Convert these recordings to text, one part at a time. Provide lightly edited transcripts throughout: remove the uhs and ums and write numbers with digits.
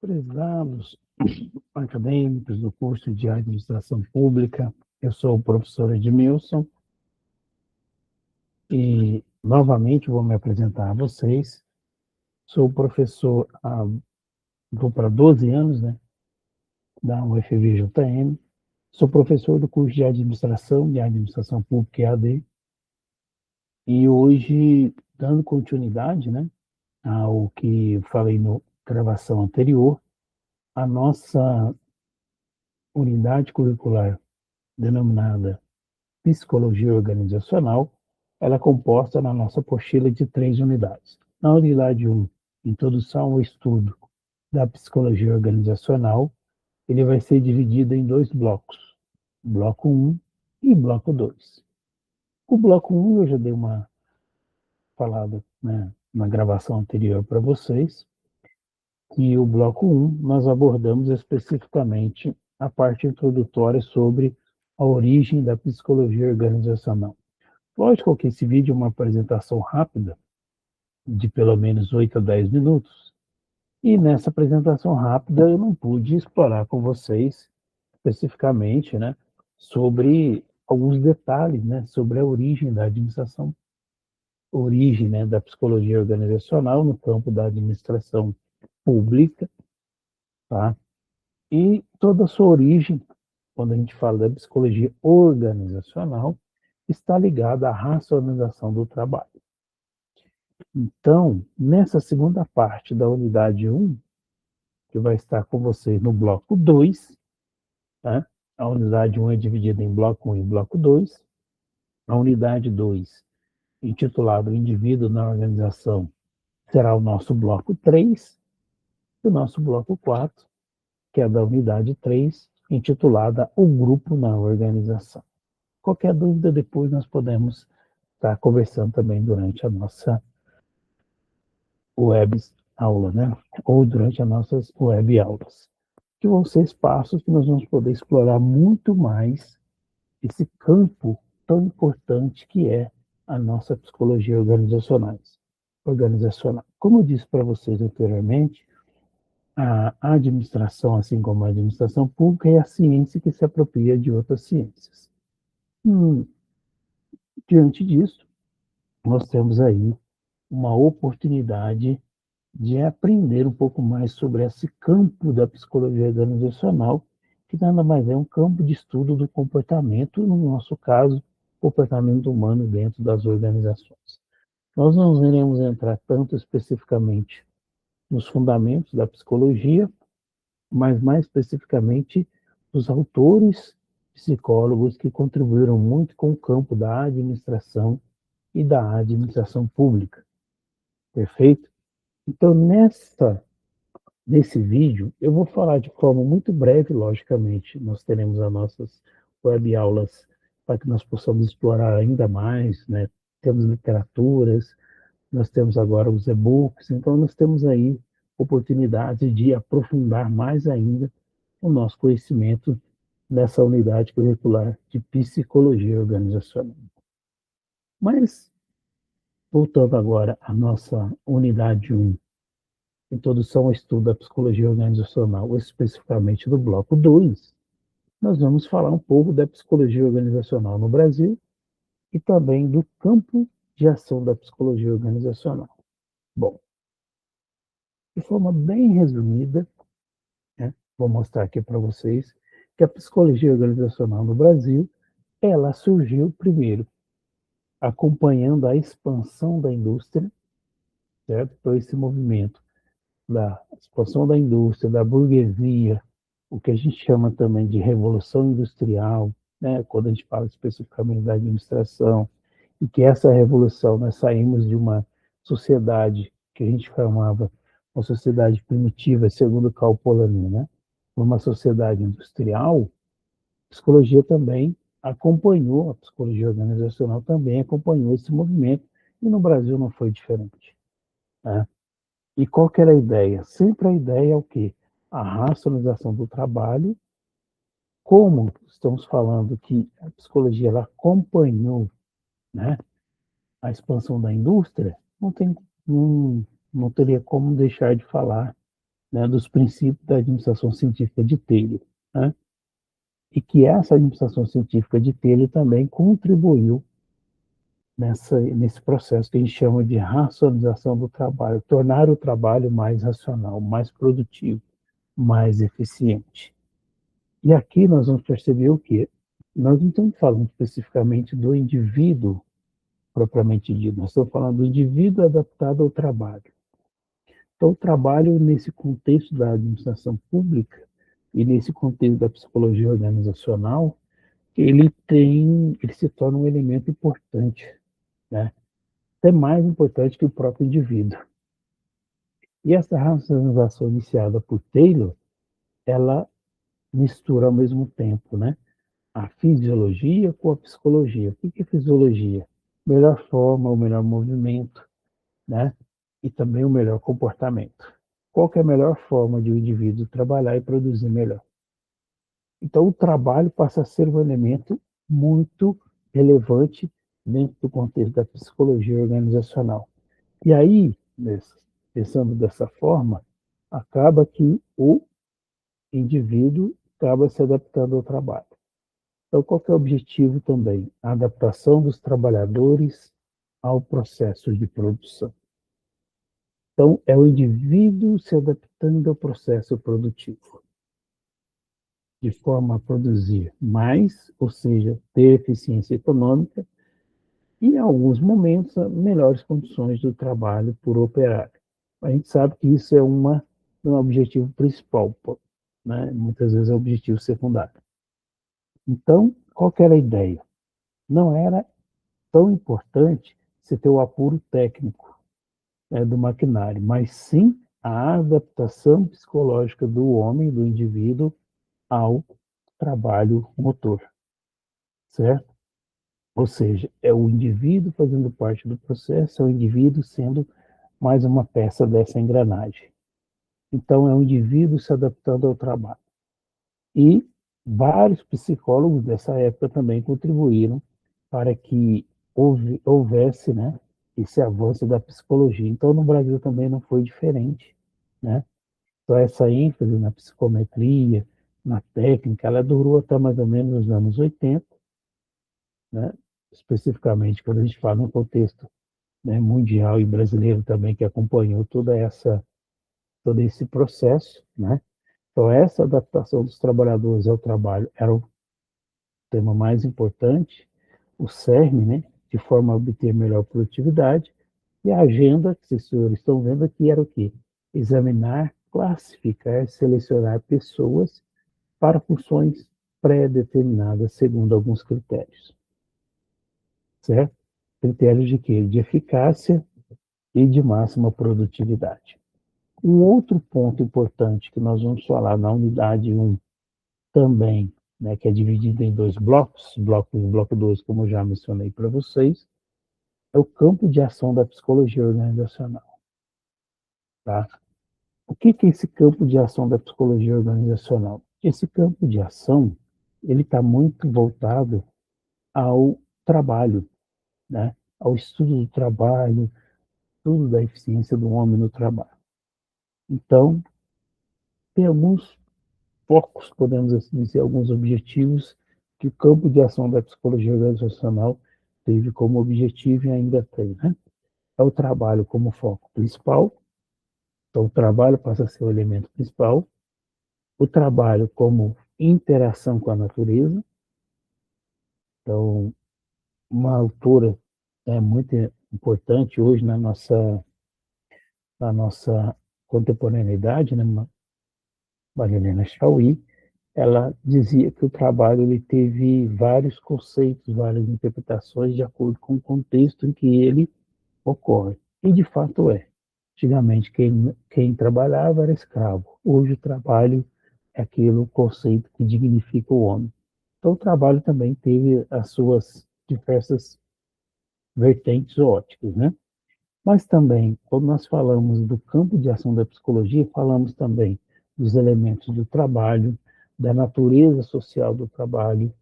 Prezados acadêmicos do curso de Administração Pública, eu sou o professor Edmilson e novamente vou me apresentar a vocês. Sou professor vou para 12 anos, né, da UFVJM. Sou professor do curso de Administração Pública EAD. E hoje, dando continuidade, né, ao que falei na gravação anterior, a nossa unidade curricular denominada Psicologia Organizacional, ela é composta na nossa apostila de 3 unidades. Na unidade 1, Introdução ao Estudo da Psicologia Organizacional, ele vai ser dividido em 2 blocos, bloco 1 e bloco 2. O bloco 1 eu já dei uma falada, né, na gravação anterior para vocês, e o bloco 1 nós abordamos especificamente a parte introdutória sobre a origem da psicologia organizacional. Lógico que esse vídeo é uma apresentação rápida, de pelo menos 8 a 10 minutos, e nessa apresentação rápida eu não pude explorar com vocês especificamente, né, sobre alguns detalhes, né, sobre a origem da administração, origem, né, da psicologia organizacional no campo da administração pública, tá? E toda a sua origem, quando a gente fala da psicologia organizacional, está ligada à racionalização do trabalho. Então, nessa segunda parte da unidade 1, que vai estar com vocês no bloco 2, tá? A unidade 1 é dividida em bloco 1 e bloco 2. A unidade 2, intitulada O Indivíduo na Organização, será o nosso bloco 3. E o nosso bloco 4, que é da unidade 3, intitulada O Grupo na Organização. Qualquer dúvida, depois nós podemos estar conversando também durante a nossa web aula, né? Ou durante as nossas web aulas, que vão ser espaços que nós vamos poder explorar muito mais esse campo tão importante que é a nossa psicologia organizacional. Como eu disse para vocês anteriormente, a administração, assim como a administração pública, é a ciência que se apropria de outras ciências. Diante disso, nós temos aí uma oportunidade de aprender um pouco mais sobre esse campo da psicologia organizacional, que nada mais é um campo de estudo do comportamento, no nosso caso, comportamento humano dentro das organizações. Nós não iremos entrar tanto especificamente nos fundamentos da psicologia, mas mais especificamente os autores psicólogos que contribuíram muito com o campo da administração e da administração pública. Perfeito? Então, nesse vídeo, eu vou falar de forma muito breve, logicamente. Nós teremos as nossas web aulas para que nós possamos explorar ainda mais, né? Temos literaturas, nós temos agora os e-books, então nós temos aí oportunidade de aprofundar mais ainda o nosso conhecimento nessa unidade curricular de psicologia organizacional. Mas, voltando agora à nossa unidade 1, Introdução ao Estudo da Psicologia Organizacional, especificamente do bloco 2, nós vamos falar um pouco da psicologia organizacional no Brasil e também do campo de ação da psicologia organizacional. Bom, de forma bem resumida, né, vou mostrar aqui para vocês que a psicologia organizacional no Brasil, ela surgiu primeiro acompanhando a expansão da indústria, certo? Então, esse movimento da expansão da indústria, da burguesia, o que a gente chama também de revolução industrial, né? Quando a gente fala especificamente da administração, e que essa revolução, nós saímos de uma sociedade que a gente chamava uma sociedade primitiva, segundo Karl Polanyi, né? Uma sociedade industrial, a psicologia também acompanhou, a psicologia organizacional também acompanhou esse movimento, e no Brasil não foi diferente, né? E qual que era a ideia? Sempre a ideia é o quê? A racionalização do trabalho. Como estamos falando que a psicologia ela acompanhou, né, a expansão da indústria, não teria como deixar de falar né, dos princípios da administração científica de Taylor, né? E que essa administração científica de Taylor também contribuiu nesse processo que a gente chama de racionalização do trabalho, tornar o trabalho mais racional, mais produtivo, mais eficiente. E aqui nós vamos perceber o quê? Nós não estamos falando especificamente do indivíduo propriamente dito, nós estamos falando do indivíduo adaptado ao trabalho. Então, o trabalho nesse contexto da administração pública e nesse contexto da psicologia organizacional, ele se torna um elemento importante, né? Até mais importante que o próprio indivíduo. E essa racionalização iniciada por Taylor, ela mistura ao mesmo tempo, né, a fisiologia com a psicologia. O que é fisiologia? Melhor forma, o melhor movimento, né? E também o melhor comportamento. Qual que é a melhor forma de o indivíduo trabalhar e produzir melhor? Então, o trabalho passa a ser um elemento muito relevante dentro do contexto da psicologia organizacional. E aí, pensando dessa forma, acaba que o indivíduo acaba se adaptando ao trabalho. Então, qual que é o objetivo também? A adaptação dos trabalhadores ao processo de produção. Então, é o indivíduo se adaptando ao processo produtivo, de forma a produzir mais, ou seja, ter eficiência econômica e, em alguns momentos, melhores condições do trabalho por operário. A gente sabe que isso é um objetivo principal, né? Muitas vezes é o objetivo secundário. Então, qual que era a ideia? Não era tão importante você ter o apuro técnico, né, do maquinário, mas sim a adaptação psicológica do homem, do indivíduo, ao trabalho motor, certo? Ou seja, é o indivíduo fazendo parte do processo, é o indivíduo sendo mais uma peça dessa engrenagem. Então, é o indivíduo se adaptando ao trabalho. E vários psicólogos dessa época também contribuíram para que houvesse, né, esse avanço da psicologia. Então, no Brasil também não foi diferente, né? Então, essa ênfase na psicometria, na técnica, ela durou até mais ou menos nos anos 80, né? Especificamente quando a gente fala no contexto, né, mundial e brasileiro também, que acompanhou todo esse processo, né? Então, essa adaptação dos trabalhadores ao trabalho era o tema mais importante, o cerne, né, de forma a obter melhor produtividade, e a agenda, que vocês senhores estão vendo aqui, era o quê? Examinar, classificar, selecionar pessoas para funções pré-determinadas segundo alguns critérios, certo? Critérios de quê? De eficácia e de máxima produtividade. Um outro ponto importante que nós vamos falar na unidade 1 também, né, que é dividido em dois blocos, bloco 1 e bloco 2, como eu já mencionei para vocês, é o campo de ação da psicologia organizacional. Tá? O que é esse campo de ação da psicologia organizacional? Esse campo de ação ele está muito voltado ao trabalho, né? Ao estudo do trabalho, estudo da eficiência do homem no trabalho. Então, tem alguns focos, podemos assim dizer, alguns objetivos que o campo de ação da psicologia organizacional teve como objetivo e ainda tem, né? É o trabalho como foco principal, então o trabalho passa a ser o elemento principal, o trabalho como interação com a natureza, então uma autora muito importante hoje na nossa contemporaneidade, né, Marilena Chauí, ela dizia que o trabalho ele teve vários conceitos, várias interpretações de acordo com o contexto em que ele ocorre. E de fato é. Antigamente, quem trabalhava era escravo. Hoje, o trabalho é aquele conceito que dignifica o homem. Então, o trabalho também teve as suas diversas vertentes óticas, né? Mas também, quando nós falamos do campo de ação da psicologia, falamos também dos elementos do trabalho, da natureza social do trabalho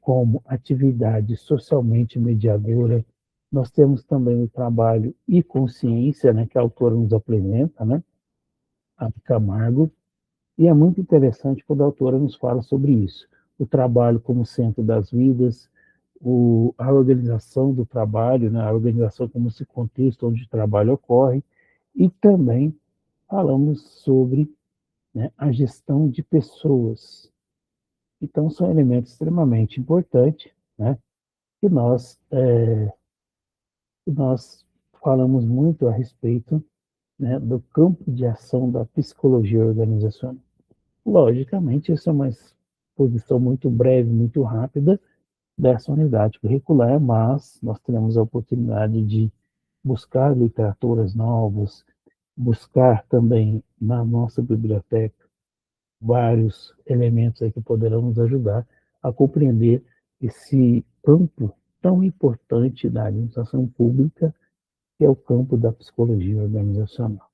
como atividade socialmente mediadora. Nós temos também o trabalho e consciência, né, que a autora nos apresenta, né? Camargo, e é muito interessante quando a autora nos fala sobre isso. O trabalho como centro das vidas, a organização do trabalho, né, a organização como esse contexto onde o trabalho ocorre, e também falamos sobre, né, a gestão de pessoas. Então, são elementos extremamente importantes, né, que nós falamos muito a respeito, né, do campo de ação da psicologia organizacional. Logicamente, essa é uma exposição muito breve, muito rápida dessa unidade curricular, mas nós teremos a oportunidade de buscar literaturas novas, buscar também na nossa biblioteca vários elementos aí que poderão nos ajudar a compreender esse campo tão importante da administração pública, que é o campo da psicologia organizacional.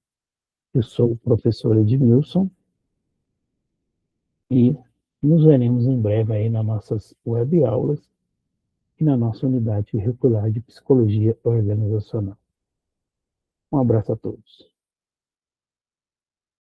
Eu sou o professor Edmilson e nos veremos em breve aí nas nossas web aulas e na nossa unidade curricular de psicologia organizacional. Um abraço a todos.